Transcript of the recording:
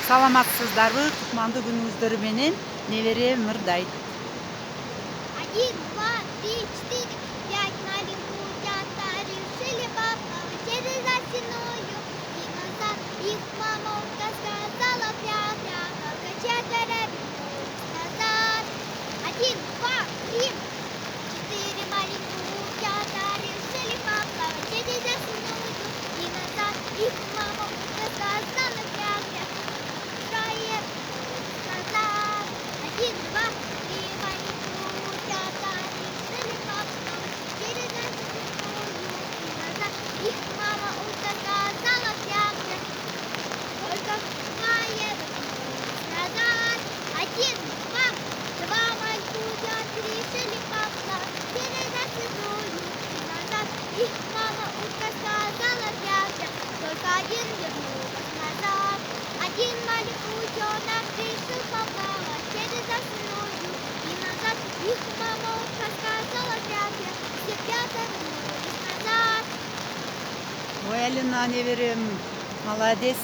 Саламатсыздарбы, кутмандуу күнүңүздөр менен небере мырдайт. Один, два, три, четыре, пять маленьких утята решили поплавать через осиную. И назад их мама утка сказала пря-пря, как котята вернулись назад. Один, два, три, четыре маленьких утята решили поплавать через осиную. И назад их мама утка сказала пря-пря, трое вернулись назад. Один, два, три маленьких утята решили поплавать через осиную. И назад их мама утка сказала пря-пря, только трое вернулись назад. Один, два маленьких утята решили поплавать через осиную. И назад их мама утка сказала пря-пря, только один вернулся назад. Один маленький утенок решил поплавать через осиную. И назад их мама утка сказала пря-пря, все пята вернулись назад. Ой, Алина, неберем, молодец.